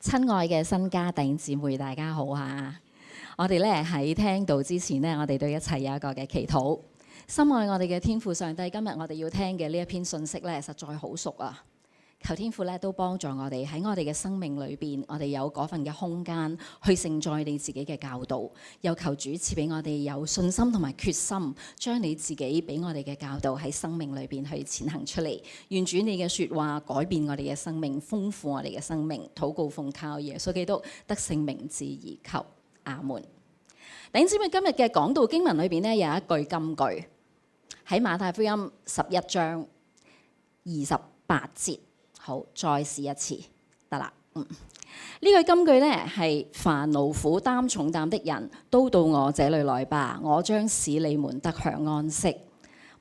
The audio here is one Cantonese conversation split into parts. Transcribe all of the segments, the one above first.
親愛嘅新家弟兄姊妹，大家好啊！我哋咧喺聽道之前呢，我哋都一齊有一個嘅祈禱。深愛我哋嘅天父上帝，今日我哋要聽嘅呢一篇信息咧，實在好熟啊！求天父咧都幫助我哋喺我哋嘅生命裏邊，我哋有嗰份嘅空間去承載你自己嘅教導，又求主賜俾我哋有信心同埋決心，將你自己俾我哋嘅教導喺生命裏邊去踐行出嚟。願主你嘅說話改變我哋嘅生命，豐富我哋嘅生命。禱告奉靠耶穌基督得勝名字而求，阿門。弟兄姊妹，今日嘅講道經文裏邊呢，有一句金句喺馬太福音11章28節。好，再試一次，得啦。呢句金句呢，係凡勞苦擔重擔的人都到我這裏來吧，我將使你們得享安息。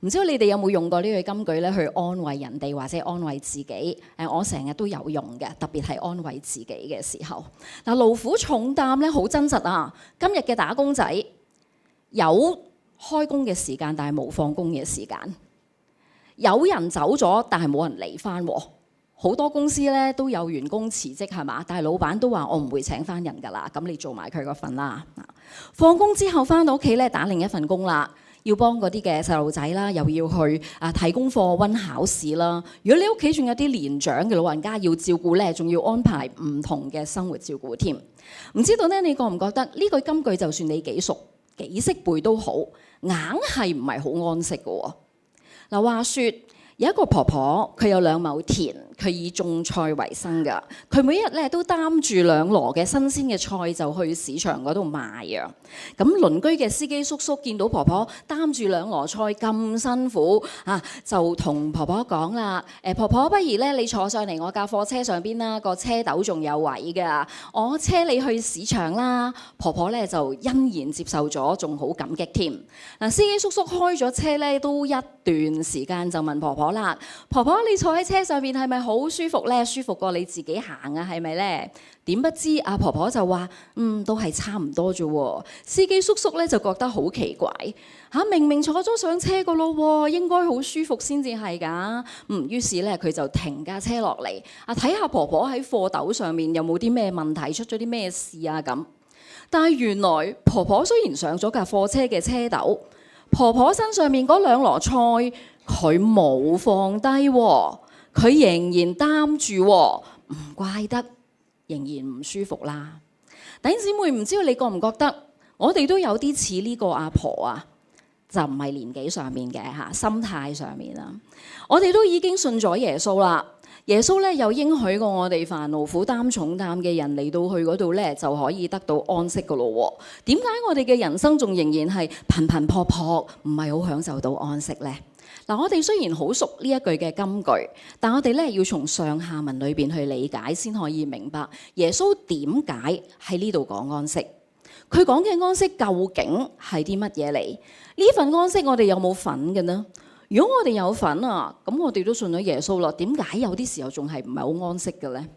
唔知道你哋有冇用過呢句金句咧去安慰人哋或者安慰自己？我成日都有用嘅，特別係安慰自己嘅時候。嗱，勞苦重擔咧好真實啊！今日嘅打工仔有開工嘅時間，但係冇放工嘅時間；有人走咗，但係冇人嚟返。好多公司咧都有員工辭職係嘛，但係老闆都話我唔會請翻人㗎啦，咁你做埋佢嗰份啦。放工之後翻到屋企咧打另一份工啦，要幫嗰啲嘅細路仔啦，又要去睇功課、温考試啦。如果你屋企仲有啲年長嘅老人家要照顧咧，仲要安排唔同嘅生活照顧添。唔知道咧，你覺唔覺得呢句金句就算你幾熟幾識背都好，硬係唔係好安息㗎喎？嗱，話説有一個婆婆，佢有2畝田，佢以種菜為生㗎。佢每一日咧都擔住2籮嘅新鮮嘅菜就去市場嗰度賣啊。咁鄰居嘅司機叔叔見到婆婆擔住2籮菜咁辛苦啊，就同婆婆講啦：婆婆，不如咧你坐上嚟我架貨車上邊啦，個車斗仲有位㗎，我車你去市場啦。婆婆咧就欣然接受咗，仲好感激添。嗱，司機叔叔開咗車咧都一段時間就問婆婆啦：婆婆，你坐喺車上邊係咪好舒服咧？舒服過你自己行啊，係咪咧？點不知阿婆婆就話：都係差唔多啫。司機叔叔咧就覺得好奇怪嚇，明明坐咗上車個咯，應該好舒服先至係㗎。於是咧佢就停架車落嚟睇下婆婆喺貨斗上面有冇啲咩問題，出咗啲咩事啊咁。但係原來婆婆雖然上咗架貨車嘅車斗，婆婆身上面嗰2籮菜佢冇放低喎，佢仍然擔住喎，唔怪得仍然唔舒服啦。弟兄姊妹，唔知道你覺唔覺得我哋都有啲似呢個阿婆啊？就唔係年紀上面嘅嚇，心態上面啦。我哋都已經信咗耶穌啦。耶穌咧又應許過我哋凡勞苦擔重擔嘅人嚟到去嗰度咧就可以得到安息噶咯。點解我哋嘅人生仲仍然係頻頻撲撲，唔係好享受到安息呢？嗱，我哋雖然好熟呢一句嘅金句，但我哋咧要從上下文裏邊去理解，先可以明白耶穌點解喺呢度講安息。佢講嘅安息究竟係啲乜嘢嚟？呢份安息我哋有冇份嘅呢？如果我哋有份啊，咁我哋都信咗耶穌啦。點解有啲時候仲係唔係好安息嘅呢？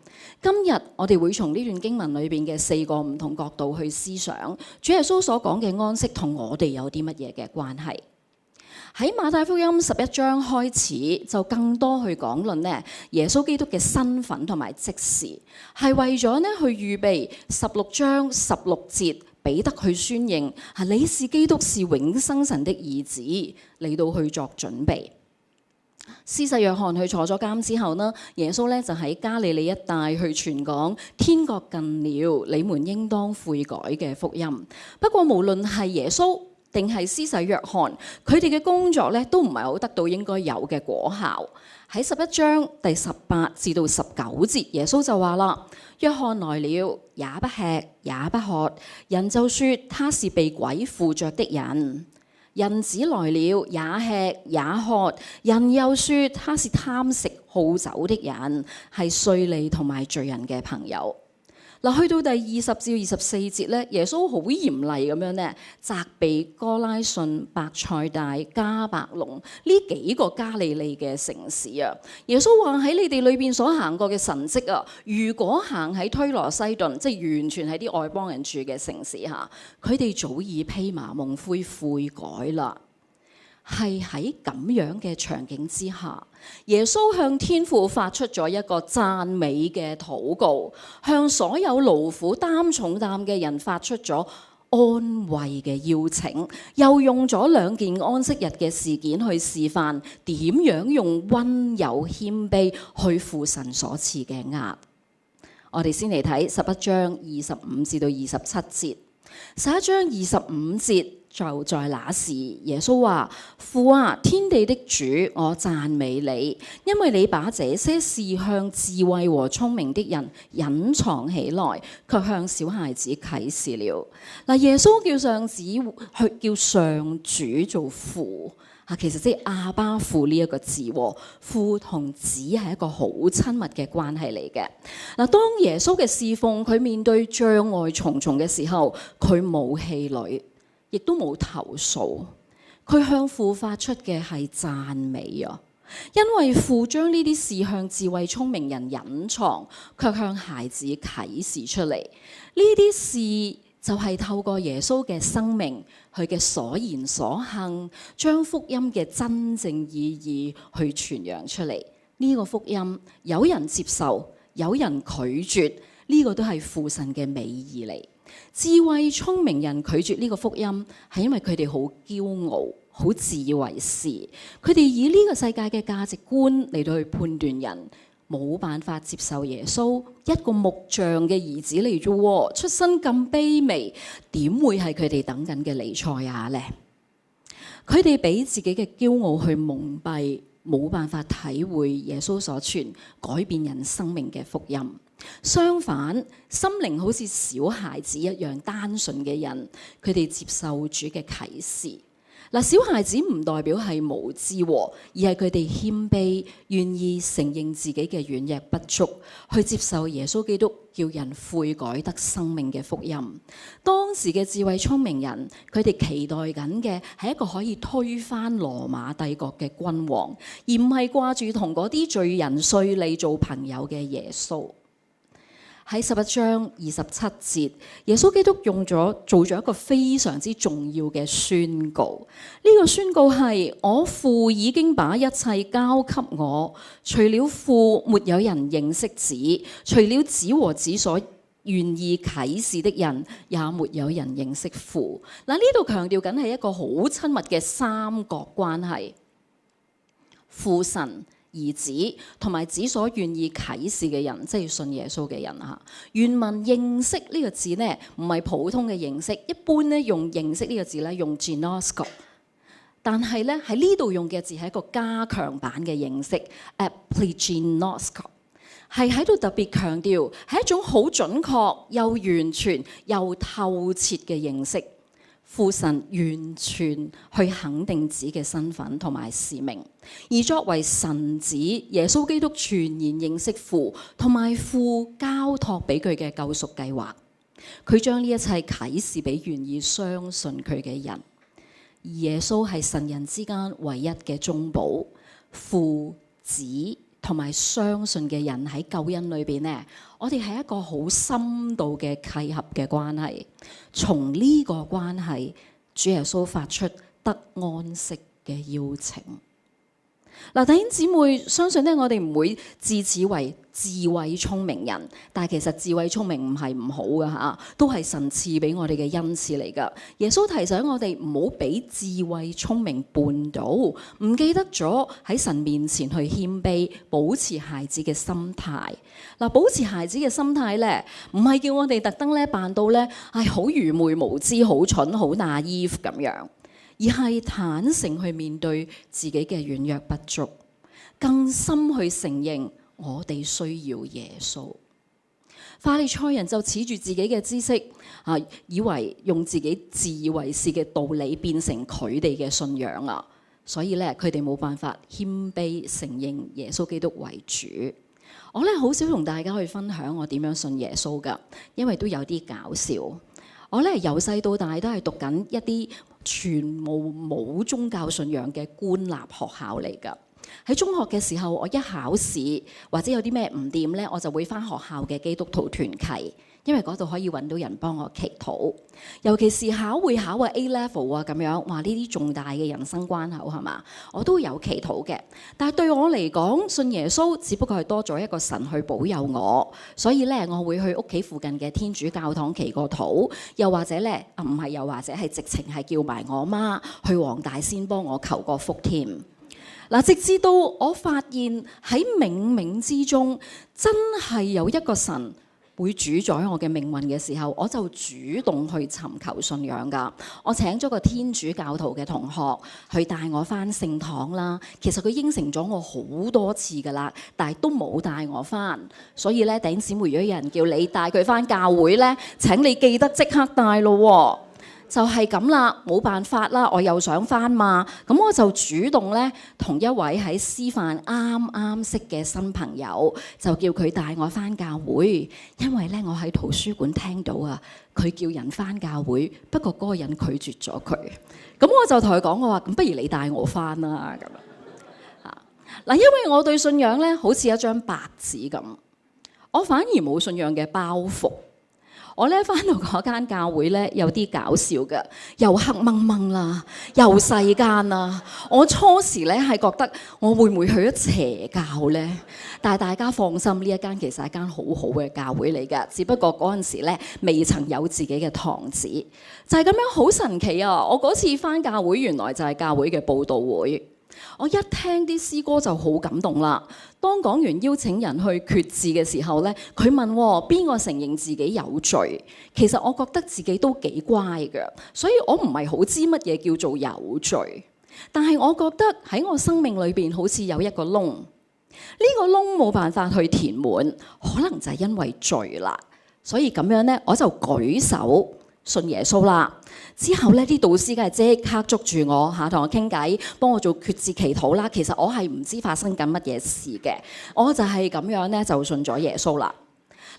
今日我哋會從呢段經文裏邊嘅4個唔同角度去思想，主耶穌所講嘅安息同我哋有啲乜嘢嘅關係？喺馬太福音11章開始就更多去講論呢耶穌基督嘅身份同埋職事，係為咗呢去預備16章16節彼得去宣認你是基督，是永生神的兒子，嚟到去作準備。施洗約翰去坐咗監之後呢，耶穌咧就喺加利利一帶去傳講天國近了，你們應當悔改嘅福音。不過無論係耶穌定係施洗約翰，佢哋嘅工作咧都唔係好得到應該有嘅果效。喺11章第18至到19節，耶穌就話啦：約翰來了，也不吃也不喝，人就說他是被鬼附着的人；人子來了，也吃也喝，人又說他是貪食好酒的人，係稅吏同埋罪人嘅朋友。嗱，去到第20至24節咧，耶穌好嚴厲咁樣咧責備哥拉汛、伯賽大、迦百農呢幾個加利利嘅城市啊。耶穌話喺你哋裏邊所行過嘅神蹟啊，如果行喺推羅西頓，即係完全係啲外邦人住嘅城市嚇，佢哋早已披麻蒙灰悔改啦。係喺咁樣嘅場景之下，耶穌向天父發出咗一個讚美嘅禱告，向所有勞苦擔重擔嘅人發出咗安慰嘅邀請，又用咗2件安息日嘅事件去示範點樣用溫柔謙卑去負神所賜嘅軛。我哋先嚟睇11章25至到27節。11章25節，就在那時，耶穌話：父啊，天地的主，我讚美你，因為你把這些事向智慧和聰明的人隱藏起來，卻向小孩子啟示了。嗱，耶穌叫上主做父。其實即係阿爸父呢一個字，父同子係一個好親密嘅關係嚟嘅。嗱，當耶穌嘅侍奉佢面對障礙重重嘅時候，佢冇氣餒，亦都冇投訴，佢向父發出嘅係讚美啊！因為父將呢啲事向智慧聰明人隱藏，卻向孩子啟示出嚟。呢啲事就係透過耶穌嘅生命，佢嘅所言所行，將福音嘅真正意義去傳揚出嚟。呢個福音有人接受，有人拒絕，呢個都係父神嘅美意嚟。智慧聰明人拒絕呢個福音，係因為佢哋好驕傲，好自以為是。佢哋以呢個世界嘅價值觀嚟到去判斷人，冇辦法接受耶穌一個木匠嘅兒子嚟啫，出身咁卑微，點會係佢哋等緊嘅彌賽亞呢？佢哋俾自己嘅驕傲去蒙蔽，冇辦法體會耶穌所傳改變人生命嘅福音。相反，心靈好似小孩子一樣單純嘅人，佢哋接受主嘅啟示。嗱，小孩子唔代表係無知，而係佢哋謙卑，願意承認自己嘅軟弱不足，去接受耶穌基督叫人悔改得生命嘅福音。當時嘅智慧聰明人，佢哋期待緊嘅係一個可以推翻羅馬帝國嘅君王，而唔係掛住同嗰啲罪人稅吏做朋友嘅耶穌。喺11章27節，耶穌基督做咗一個非常之重要嘅宣告。呢個宣告係：我父已經把一切交給我，除了父，沒有人認識子；除了子和子所願意啟示的人，也沒有人認識父。嗱，呢度強調緊係一個好親密嘅三角關係，父神、兒子同埋子所願意啟示嘅人，即係信耶穌嘅人嚇。原文認識呢個字呢，唔係普通嘅認識，一般咧用認識呢個字咧用 ginosko， 但係咧喺呢度用嘅字係一個加強版嘅認識 epiginosko， 係喺度特別強調係一種好準確又完全又透徹嘅認識。父神完全去肯定子嘅身份同埋使命，而作為神子耶穌基督全然認識父，同埋父交託俾佢嘅救贖計劃。佢將呢一切啟示俾願意相信佢嘅人。而耶穌係神人之間唯一嘅中保，父子同埋相信嘅人喺救恩裏邊呢，我哋係一個好深度嘅契合嘅關係。從呢個關係，主耶穌發出得安息嘅邀請。嗱，弟兄姊妹，相信咧，我哋唔會自恃為智慧聰明人，但係其實智慧聰明唔係唔好㗎嚇，都係神賜俾我哋嘅恩賜嚟㗎。耶穌提醒我哋唔好俾智慧聰明絆倒，唔記得咗喺神面前去謙卑，保持孩子嘅心態。嗱，保持孩子嘅心態咧，唔係叫我哋特登咧扮到咧係好愚昧無知、好蠢、好 naive 咁樣。而係坦誠去面對自己嘅軟弱不足，更深去承認我哋需要耶穌。法利賽人就恃住自己嘅知識，以為用自己自以為是嘅道理變成佢哋嘅信仰啊，所以咧佢哋冇辦法謙卑承認耶穌基督為主。我咧好少同大家去分享我點樣信耶穌㗎，因為都有啲搞笑。我咧由細到大都係讀緊一啲全無冇宗教信仰嘅官立學校嚟㗎。喺中學嘅時候，我一考試或者有啲咩唔掂咧，我就會返學校嘅基督徒團契，因為嗰度可以揾到人幫我祈禱。尤其是會考啊 A level 啊咁樣，哇！呢啲重大嘅人生關口係嘛，我都有祈禱嘅。但係對我嚟講，信耶穌只不過係多咗一個神去保佑我，所以咧我會去屋企附近嘅天主教堂祈個禱，又或者咧唔係，又或者係直情係叫埋我媽去黃大仙幫我求個福添。嗱，直至到我發現喺冥冥之中真係有一個神會主宰我嘅命運嘅時候，我就主動去尋求信仰㗎。我請咗個天主教徒嘅同學去帶我返聖堂啦。其實佢應承咗我好多次㗎啦，但係都冇帶我返。所以咧，弟兄姊妹，如果有人叫你帶佢返教會咧，請你記得即刻帶咯喎。就係咁啦，冇辦法啦，我又想返嘛，咁我就主動咧同一位喺師範啱啱識嘅新朋友，就叫佢帶我返教會，因為咧我喺圖書館聽到啊，佢叫人返教會，不過嗰個人拒絕咗佢，咁我就同佢講，我話咁不如你帶我返啦咁啊，嗱，因為我對信仰咧好似一張白紙咁，我反而冇信仰嘅包袱。我咧返到嗰間教會咧有啲搞笑嘅，又黑掹掹啦，又細間啦。我初時咧係覺得我會唔會去咗邪教咧？但係大家放心，呢一間其實係一間好好嘅教會嚟㗎，只不過嗰陣時咧未曾有自己嘅堂址，就係咁樣好神奇啊！我嗰次返教會原來就係教會嘅佈道會。我一聽啲詩歌就好感動啦。當講完邀請人去決志嘅時候咧，佢問邊個承認自己有罪？其實我覺得自己都幾乖嘅，所以我唔係好知乜嘢叫做有罪。但係我覺得喺我生命裏邊好似有一個窿，呢個窿冇辦法去填滿，可能就係因為罪啦。所以咁樣咧，我就舉手信耶穌啦。之後咧，啲導師梗係即刻捉住我嚇，同我傾偈，幫我做決志祈禱啦。其實我係唔知發生緊乜嘢事嘅，我就係咁樣咧就信咗耶穌啦。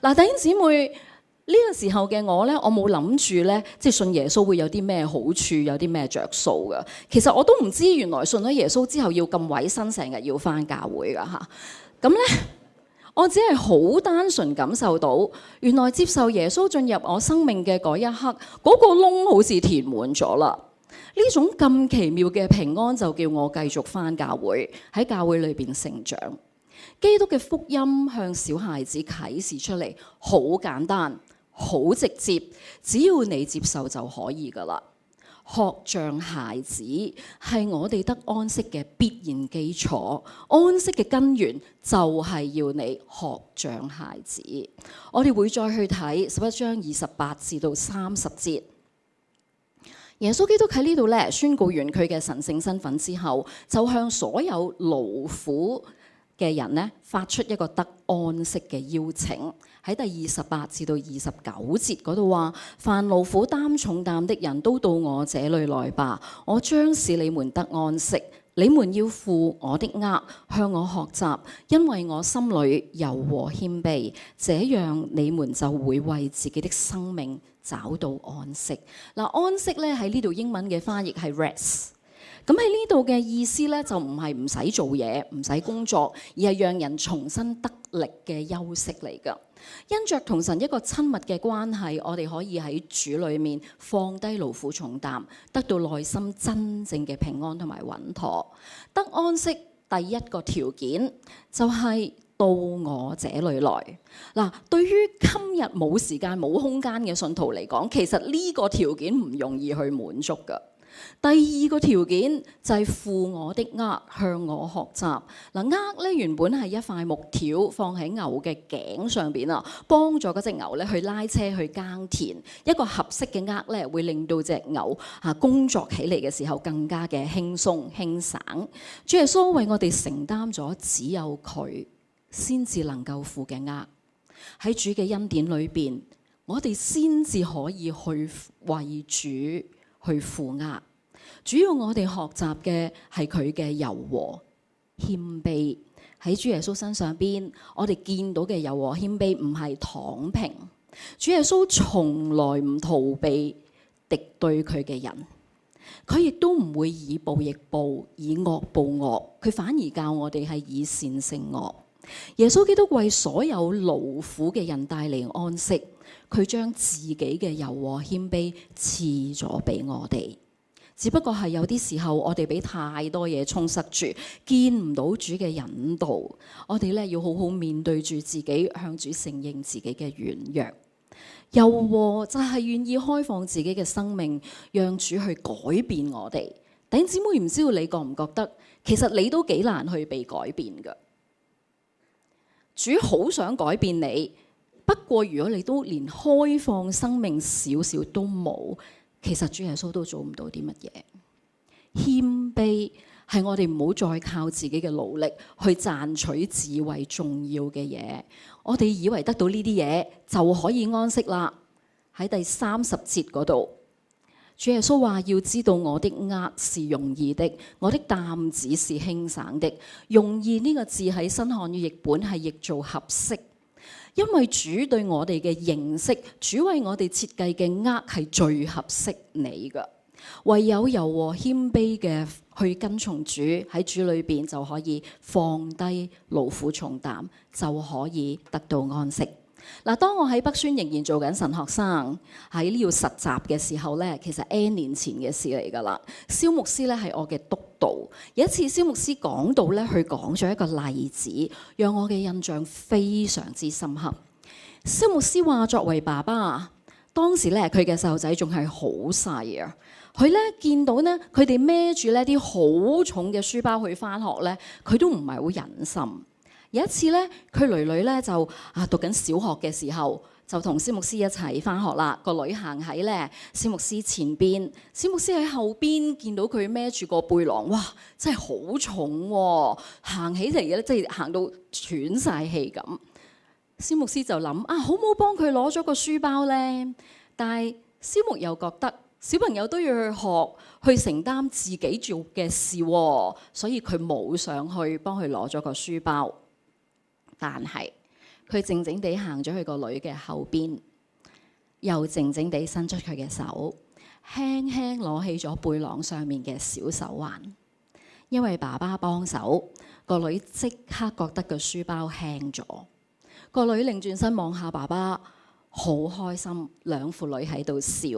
嗱，弟兄姊妹，呢個時候嘅我咧，我冇諗住咧，即係信耶穌會有啲咩好處，有啲咩着數㗎。其實我都唔知原來信咗耶穌之後要咁委身，成日要返教會㗎嚇。咁咧，我只係好單純感受到，原來接受耶穌進入我生命嘅嗰一刻，嗰個窿好似填滿咗啦。呢種咁奇妙嘅平安就叫我繼續返教會，喺教會裏邊成長。基督嘅福音向小孩子啟示出嚟，好簡單，好直接，只要你接受就可以㗎啦。學像孩子係我哋得安息嘅必然基礎，安息嘅根源就係要你學像孩子。我哋會再去睇11章28至到30節。耶穌基督喺呢度咧宣告完佢嘅神聖身份之後，就向所有勞苦嘅人咧發出一個得安息嘅邀請。喺第28至到29節嗰度話：凡勞苦擔重擔的人都到我這裏來吧，我將使你們得安息。你們要負我的軛，向我學習，因為我心裏柔和謙卑，這樣你們就會為自己的生命找到安息。嗱，安息咧喺呢度英文嘅翻譯係 rest。咁喺呢度嘅意思咧，就唔係唔使做嘢、唔使工作，而係讓人重新得力嘅休息嚟㗎。因着同神一個親密嘅關係，我哋可以喺主裏面放低勞苦重擔，得到內心真正嘅平安同埋穩妥。得安息第一個條件就係到我這裏來。嗱，對於今日冇時間冇空間嘅信徒嚟講，其實呢個條件唔容易去滿足㗎。第二個條件就係負我的軛，向我學習。嗱，軛咧原本係一塊木條放喺牛嘅頸上邊啊，幫助嗰隻牛咧去拉車去耕田。一個合適嘅軛咧，會令到隻牛工作起嚟嘅時候更加嘅輕鬆輕省。主耶穌為我哋承擔咗只有佢先至能夠負嘅軛。喺主嘅恩典裏邊，我哋先至可以去為主去負軛。主要我哋學習嘅係佢嘅柔和謙卑。喺主耶穌身上邊，我哋見到嘅柔和謙卑唔係躺平。主耶穌從來唔逃避敵對佢嘅人。佢亦都唔會以暴易暴，以惡報惡，佢反而教我哋係以善勝惡。耶穌基督為所有勞苦嘅人帶嚟安息，佢將自己嘅柔和謙卑賜咗俾我哋。只不過係有啲時候我哋俾太多嘢充塞住，見唔到主嘅引導。我哋咧要好好面對住自己，向主承認自己嘅軟弱。柔和就係願意開放自己嘅生命，讓主去改變我哋。弟兄姊妹，唔知道你覺唔覺得，其實你都幾難去被改變㗎。主好想改變你，不過如果你都連開放生命少少都冇，其實主耶穌都做唔到啲乜嘢。謙卑係我哋唔好再靠自己嘅努力去賺取智慧重要嘅嘢。我哋以為得到呢啲嘢就可以安息啦。喺第30節嗰度，主耶穌話：要知道我的軛是容易的，我的擔子是輕省的。容易呢個字喺新漢語譯本係譯做合適，因為主對我哋嘅認識，主為我哋設計嘅軛係最合適你㗎。唯有柔和謙卑嘅去跟從主，喺主裏邊就可以放低勞苦重擔，就可以得到安息。嗱，當我喺北宣仍然做緊神學生，喺呢度實習嘅時候咧，其實 N 年前嘅事嚟㗎啦。蕭牧師咧係我嘅督導，有一次蕭牧師講到咧，佢講咗一個例子，讓我嘅印象非常之深刻。蕭牧師話：作為爸爸，當時咧佢嘅細路仔仲係好細啊，佢咧見到咧佢哋孭住呢啲好重嘅書包去返學咧，佢都唔係好忍心。有一次咧，佢囡囡咧就讀緊小學嘅時候，就同蕭牧師一齊返學啦。個女行喺咧蕭牧師前邊，蕭牧師喺後邊見到佢孭住個背囊，哇！真係好重喎，行起嚟嘅咧，即係行到喘晒氣咁。蕭牧師就諗好唔好幫佢攞咗個書包咧？但係蕭牧又覺得小朋友都要去學，去承擔自己做嘅事，所以佢冇上去幫佢攞咗個書包。但係佢靜靜地行咗去個女嘅後邊，又靜靜地伸出佢嘅手，輕輕攞起咗背囊上面嘅小手環。因為爸爸幫手，個女即刻覺得個書包輕咗。個女擰轉身望下爸爸，好開心，兩父女喺度笑，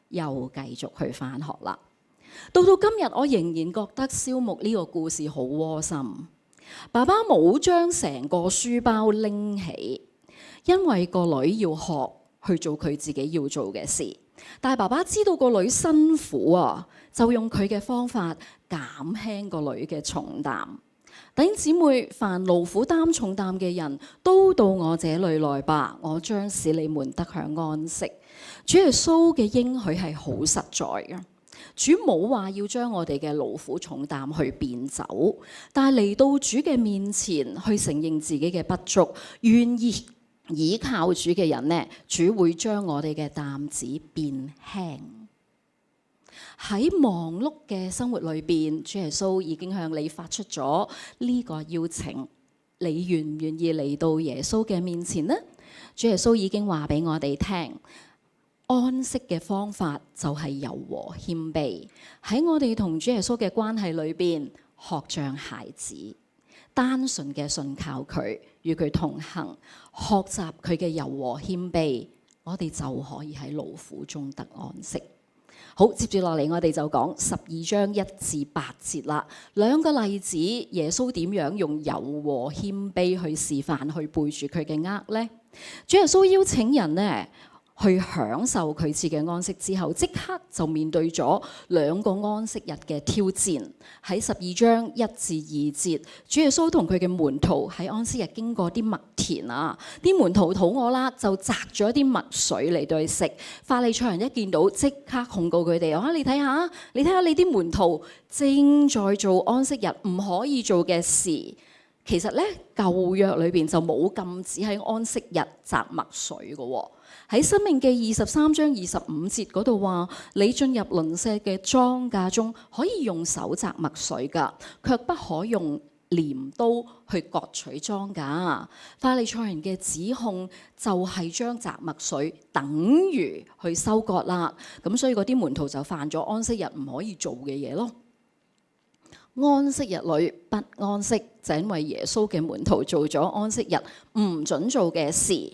又繼續去返學啦。到今日，我仍然覺得蕭牧呢個故事好窩心。爸爸冇將成個書包拎起，因為個女要學去做佢自己要做嘅事。但係爸爸知道個女辛苦啊，就用佢嘅方法減輕個女嘅重擔。弟兄姊妹，凡勞苦擔重擔嘅人都到我這裏來吧，我將使你們得享安息。主耶穌嘅應許係好實在嘅。主冇話要將我哋嘅勞苦重擔去變走，但係嚟到主嘅面前去承認自己嘅不足，願意倚靠主嘅人呢，主會將我哋嘅擔子變輕。喺忙碌嘅生活裏邊，主耶穌已經向你發出咗呢個邀請，你願唔願意嚟到耶穌嘅面前呢？主耶穌已經話俾我哋聽。安息嘅方法就係柔和謙卑，喺我哋同主耶穌嘅關係裏邊，學像孩子，單純嘅信靠佢，與佢同行，學習佢嘅柔和謙卑，我哋就可以喺勞苦中得安息。好，接住落嚟我哋就講12章1至8節啦。兩個例子，耶穌點樣用柔和謙卑去示範，去背住佢嘅軛呢？主耶穌邀請人呢，去享受佢賜嘅安息之後，即刻就面對咗兩個安息日嘅挑戰。喺12章1至2節，主耶穌同佢嘅門徒喺安息日經過啲麥田啊，啲門徒肚餓啦，就摘咗啲麥穗嚟對食。法利賽人一見到，即刻控告佢哋：你睇下，你啲門徒正在做安息日唔可以做嘅事。其實咧，舊約裏邊就冇禁止喺安息日摘麥穗嘅。喺申命記23章25節嗰度話：你進入鄰舍嘅莊稼中，可以用手摘麥穗㗎，卻不可用鐮刀去割取莊稼。法利賽人嘅指控就係將雜麥穗等於去收割啦。咁所以嗰啲門徒就犯咗安息日唔可以做嘅嘢咯。安息日裏不安息，就因為耶穌嘅門徒做咗安息日唔準做嘅事。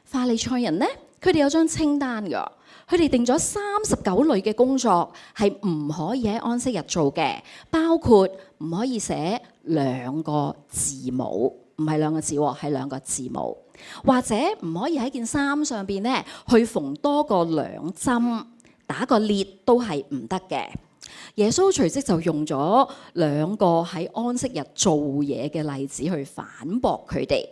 法利賽人呢，佢哋有張清單㗎，佢哋定咗39類嘅工作係唔可以喺安息日做嘅，包括唔可以寫2個字母，唔係2個字喎，係2個字母，或者唔可以喺件衫上邊呢去縫多過2針，打個裂都係唔得嘅。耶穌隨即就用咗2個喺安息日做嘢嘅例子去反駁佢哋。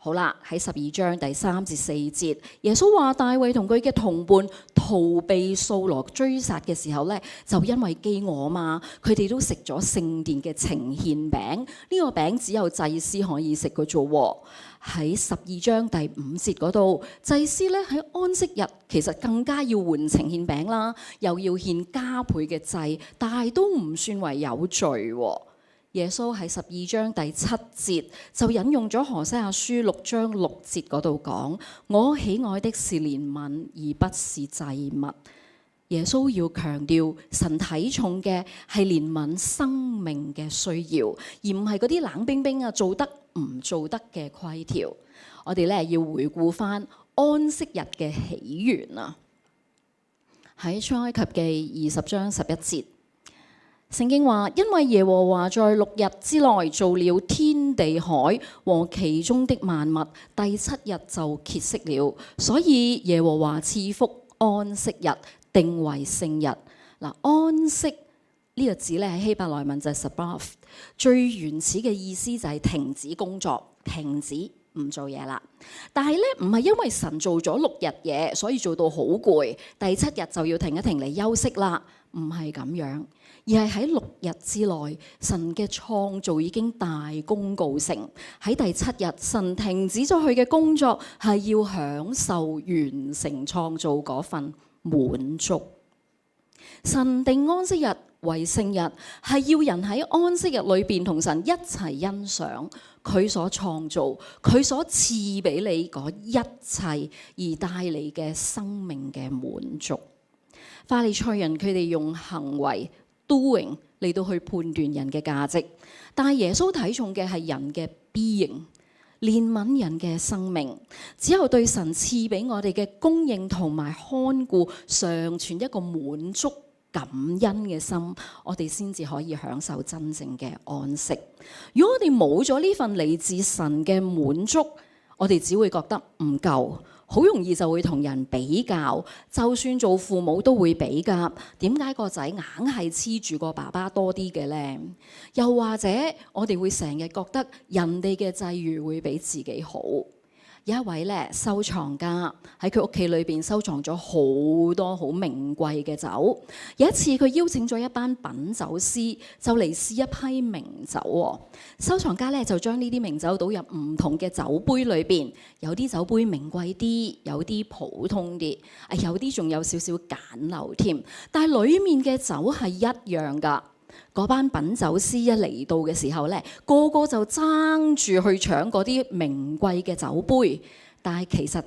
好啦，喺12章第3至4節，耶穌話大衛同佢嘅同伴逃避掃羅追殺嘅時候咧，就因為飢餓嘛，佢哋都食咗聖殿嘅呈獻餅。呢個餅只有祭司可以食嘅啫。喺12章第5節嗰度，祭司咧喺安息日其實更加要換呈獻餅啦，又要獻加倍嘅祭，但係都唔算為有罪。耶穌喺12章第7節就引用咗何西阿書6章6節嗰度講：我喜愛的是憐憫，而不是祭物。耶穌要強調神睇重嘅係憐憫生命嘅需要，而唔係嗰啲冷冰冰啊做得唔做得嘅規條。我哋咧要回顧翻安息日嘅起源啊！喺出埃及記20章11節。聖經話，因為耶和華在6日之內造了天地海和其中的萬物，第7日就歇息了，所以耶和華賜福安息日，定為聖日。嗱，安息呢個字咧喺希伯來文就係 sabbath， 最原始嘅意思就係停止工作，停止唔做嘢啦。但係咧唔係因為神做咗6日嘢，所以做到好攰，第7日就要停一停嚟休息啦，唔係咁樣。而係喺6日之內，神嘅創造已經大功告成。喺第7日，神停止咗佢嘅工作，係要享受完成創造嗰份滿足。神定安息日為聖日，係要人喺安息日裏邊同神一齊欣賞佢所創造、佢所賜俾你嗰一切而帶嚟嘅生命嘅滿足。法利賽人佢哋用行為doing 嚟到去判斷人嘅價值，但係耶穌睇重嘅係人嘅 being， 憐憫人嘅生命。只有對神賜俾我哋嘅供應同埋看顧，常存一個滿足感恩嘅心，我哋先至可以享受真正嘅安息。如果我哋冇咗呢份嚟自神嘅滿足，我哋只會覺得唔夠。好容易就會同人比較，就算做父母都會比較。點解個仔硬係黐住個爸爸多啲嘅呢？又或者我哋會成日覺得人哋嘅際遇會比自己好。有一位咧收藏家喺佢屋企裏邊收藏咗好多好名貴嘅酒。有一次佢邀請咗一班品酒師就嚟試一批名酒。收藏家咧就將呢啲名酒倒入唔同嘅酒杯裏邊，有啲酒杯名貴啲，有啲普通啲，有啲仲有少少簡陋添。但係裡面嘅酒係一樣㗎。嗰班品酒師一嚟到嘅時候咧，個個就爭住去搶嗰啲名貴嘅酒杯，但係其實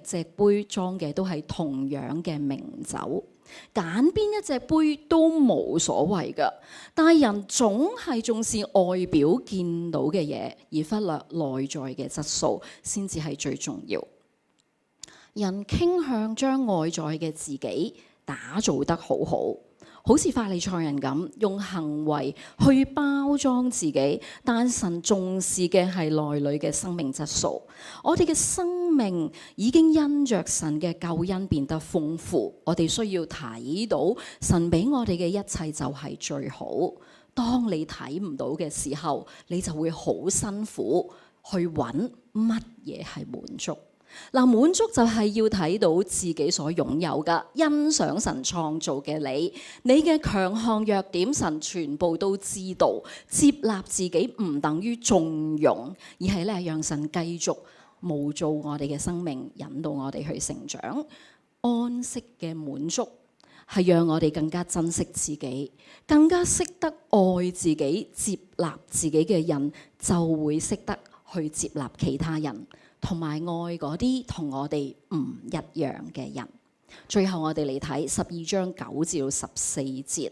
隻杯裝嘅都係同樣嘅名酒，揀邊一隻杯都冇所謂㗎。但係人總係重視外表見到嘅嘢，而忽略內在嘅質素先至係最重要。人傾向將外在嘅自己打造得好好。好似法利賽人咁，用行為去包裝自己，但神重視嘅係內裏嘅生命質素。我哋嘅生命已經因着神嘅救恩變得豐富，我哋需要睇到神俾我哋嘅一切就係最好。當你睇唔到嘅時候，你就會好辛苦去揾乜嘢係滿足。嗱，滿足就係要睇到自己所擁有嘅，欣賞神創造嘅你嘅強項弱點，神全部都知道。接納自己唔等於縱容，而係咧讓神繼續模造我哋嘅生命，引導我哋去成長。安息嘅滿足係讓我哋更加珍惜自己，更加識得愛自己、接納自己嘅人，就會識得去接納其他人，同埋愛嗰啲同我哋唔一樣嘅人。最後我哋嚟睇12章9至14節。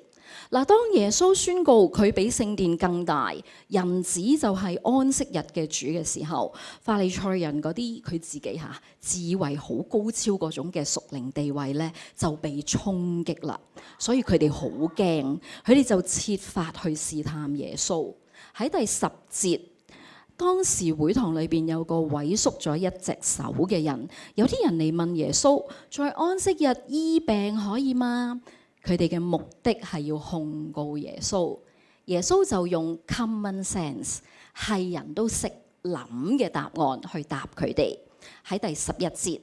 嗱，當耶穌宣告佢比聖殿更大，人子就係安息日嘅主嘅時候，法利賽人嗰啲佢自己自以為好高超嗰種嘅屬靈地位咧，就被衝擊啦。所以佢哋好驚，佢哋就設法去試探耶穌。喺第10節，當時會堂裏邊有個萎縮咗一隻手嘅人，有啲人嚟問耶穌，在安息日醫病可以嗎？佢哋嘅目的係要控告耶穌，耶穌就用 common sense 係人都識諗嘅答案去答佢哋。喺第11節，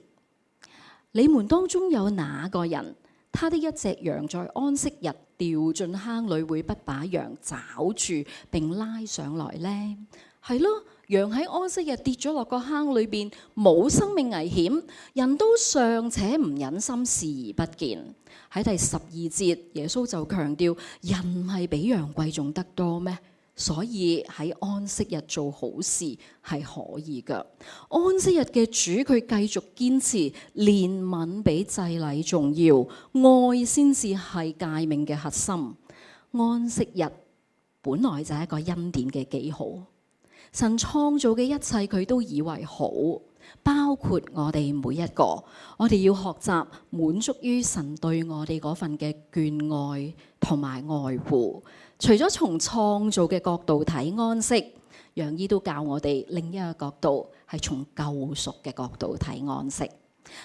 你們當中有哪個人，他的一隻羊在安息日掉進坑裏，會不把羊抓住並拉上來呢？係咯，羊喺安息日跌咗落個坑裏邊，冇生命危險，人都尚且唔忍心視而不見。喺第12節，耶穌就強調人係比羊貴重得多咩？所以喺安息日做好事係可以㗎。安息日嘅主佢繼續堅持憐憫比祭禮重要，愛先至係誡命嘅核心。安息日本來就係一個恩典嘅記號。神創造嘅一切佢都以為好，包括我哋每一個。我哋要學習滿足於神對我哋嗰份嘅眷愛同埋愛護。除咗從創造嘅角度睇安息，楊醫都教我哋另一個角度係從救贖嘅角度睇安息。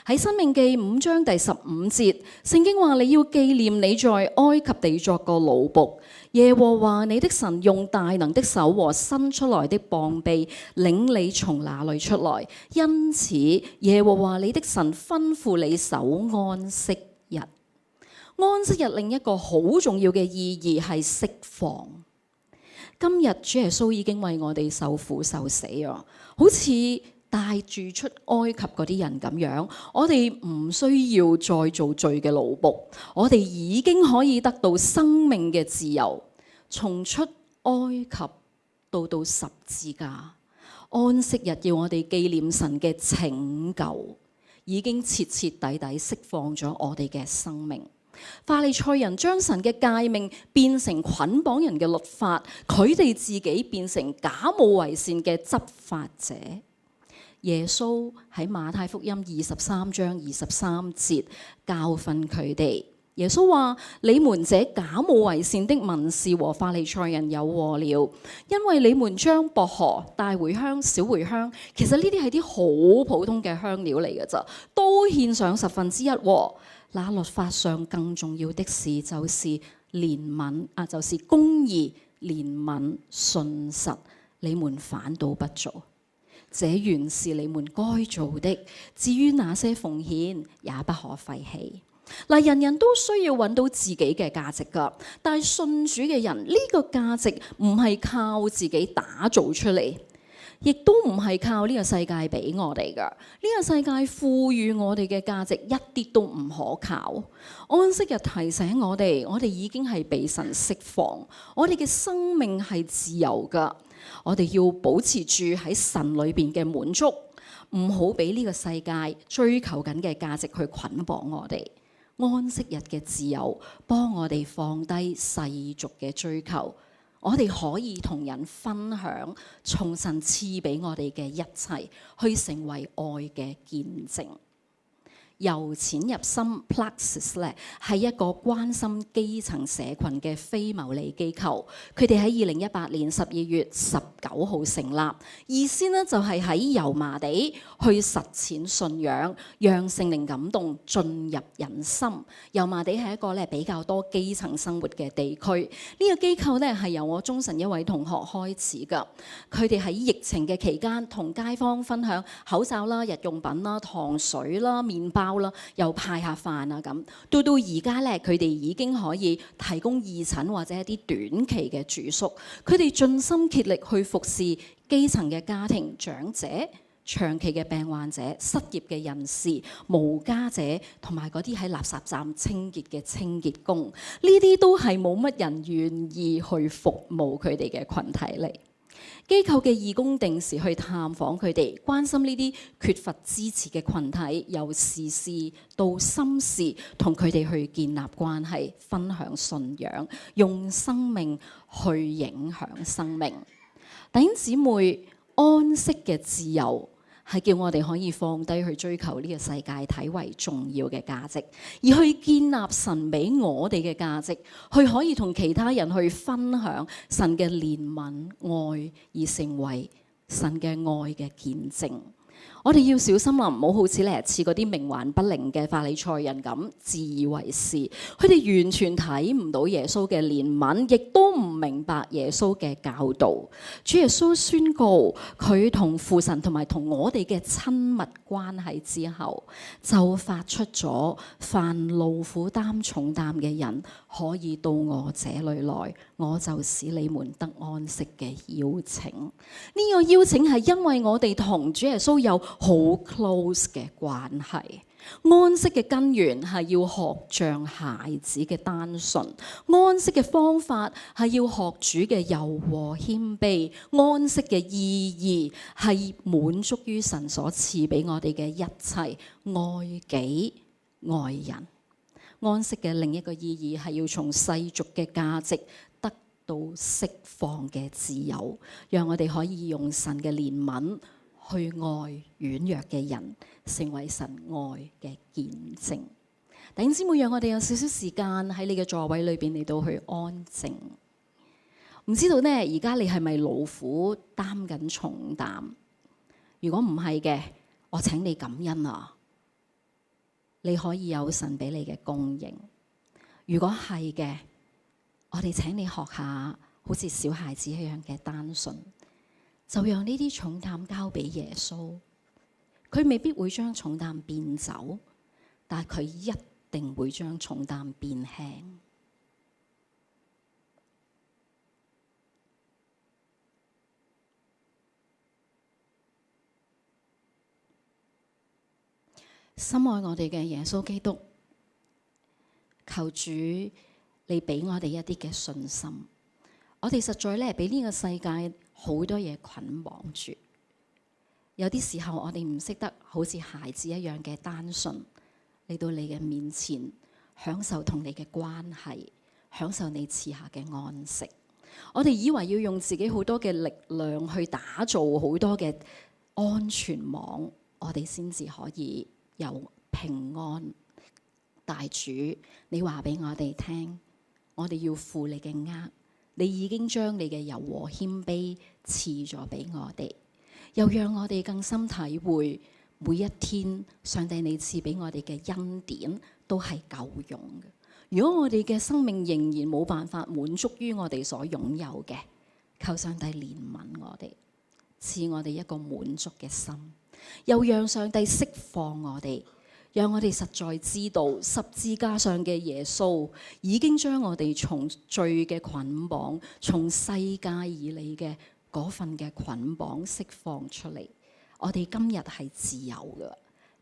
喺申命記5章第15節，聖經話你要紀念你在埃及地作過奴僕，耶和華你的神用大能的手和伸出來的膀臂領你從那裏出來，因此耶和華你的神吩咐你守安息日。安息日另一個好重要嘅意義係釋放。今日主耶穌已經為我哋受苦受死啊，好似帶住出埃及嗰啲人咁樣，我哋唔需要再做罪嘅奴僕，我哋已經可以得到生命嘅自由。從出埃及到十字架，安息日要我哋紀念神嘅拯救，已經徹徹底底釋放咗我哋嘅生命。法利賽人將神嘅誡命變成捆綁人嘅律法，佢哋自己變成假冒為善嘅執法者。耶穌喺馬太福音23章23節教訓佢哋。耶穌話：你們這假冒為善的文士和法利賽人有禍了，因為你們將薄荷、大茴香、小茴香，其實呢啲係啲好普通嘅香料嚟嘅咋，都獻上1/10。那律法上更重要的事就是憐憫就是公義、憐憫、信實，你們反倒不做。這原是你們該做的。至於那些奉獻，也不可廢棄。嗱，人人都需要揾到自己嘅價值㗎，但係信主嘅人呢個價值唔係靠自己打造出嚟，亦都唔係靠呢個世界俾我哋㗎。呢個世界賦予我哋嘅價值一啲都唔可靠。安息日提醒我哋已經係被神釋放，我哋嘅生命係自由㗎。我哋要保持住喺神裏邊嘅滿足，唔好俾呢個世界追求緊嘅價值去捆綁我哋。安息日嘅自由，幫我哋放低世俗嘅追求，我哋可以同人分享從神賜俾我哋嘅一切，去成為愛嘅見證。由淺入深 Pluxus 咧係一個關心基層社群嘅非牟利機構，佢哋喺2018年12月19號成立，意思呢就係喺油麻地去實踐信仰，讓聖靈感動進入人心。油麻地係一個比較多基層生活嘅地區，呢個機構咧係由我中神一位同學開始㗎。佢哋喺疫情嘅期間同街坊分享口罩啦、日用品啦、糖水啦、麵包啦，又派下飯啊咁，到而家咧，佢哋已經可以提供義診或者一啲短期嘅住宿。佢哋盡心竭力去服侍基層嘅家庭、長者，長期嘅病患者、失業嘅人士、無家者，同埋嗰啲喺垃圾站清潔嘅清潔工，呢啲都係冇乜人願意去服務佢哋嘅群體嚟。機構嘅義工定時去探訪佢哋，關心呢啲缺乏支持嘅群體，由時事到心事，同佢哋去建立關係，分享信仰，用生命去影響生命。弟兄姊妹，安息嘅自由係叫我哋可以放低去追求呢個世界睇為重要嘅價值，而去建立神俾我哋嘅價值，去可以同其他人去分享神嘅憐憫愛，而成為神嘅愛嘅見證。我哋要小心啦，唔好好似嗰啲冥頑不靈嘅法利賽人咁自以為是。佢哋完全睇唔到耶穌嘅憐憫，亦都唔明白耶穌嘅教導。主耶穌宣告佢同父神同埋同我哋嘅親密關係之後，就發出咗凡勞苦擔重擔嘅人可以到我這裏來，我就使你們得安息嘅邀請。呢個邀請係因為我哋同主耶穌有好 close 嘅關係。安息嘅根源係要學像孩子嘅單純，安息嘅方法係要學主嘅柔和謙卑，安息嘅意義係滿足於神所賜俾我哋嘅一切，愛己愛人。安息嘅另一個意義係要從世俗嘅價值得到釋放嘅自由，讓我哋可以用神嘅憐憫去愛軟弱嘅人，成為神愛嘅見證。弟兄姊妹，讓我哋有少少時間喺你嘅座位裏邊嚟到去安靜。唔知道呢，而家你係咪勞苦擔緊重擔？如果唔係嘅，我請你感恩啊！你可以有神俾你嘅供應。如果係嘅，我哋請你學下好似小孩子一樣嘅單純。就讓呢啲重擔交俾耶穌，佢未必會將重擔變走，但係佢一定會將重擔變輕。深愛我哋嘅耶穌基督，求主你俾我哋一啲嘅信心。我哋實在俾呢個世界好多嘢捆綁住，有啲時候我哋唔識得好似孩子一樣嘅單純嚟到你嘅面前，享受同你嘅關係，享受你賜下嘅安息。我哋以為要用自己好多嘅力量去打造好多嘅安全網，我哋先至可以有平安。大主，你話俾我哋聽，我哋要負你嘅軛。你已經將你嘅柔和謙卑賜咗俾我哋，又讓我哋更深體會每一天上帝你賜俾我哋嘅恩典都係夠用嘅。如果我哋嘅生命仍然冇辦法滿足於我哋所擁有嘅，求上帝憐憫我哋，賜我哋一個滿足嘅心，又讓上帝釋放我哋。讓我哋實在知道十字架上嘅耶穌已經將我哋從罪嘅捆綁，從世界而嚟嘅嗰份嘅捆綁釋放出嚟。我哋今日係自由嘅，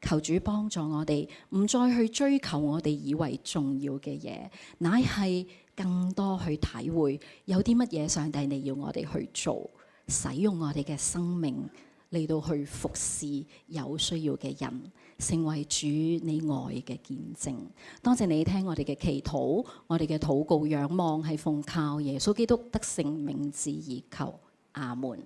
求主幫助我哋，唔再去追求我哋以為重要嘅嘢，乃係更多去體會有啲乜嘢上帝你要我哋去做，使用我哋嘅生命嚟到去服侍有需要嘅人，成為主你愛嘅見證。多謝你聽我哋嘅祈禱，我哋嘅禱告仰望係奉靠耶穌基督得勝名字而求，阿門。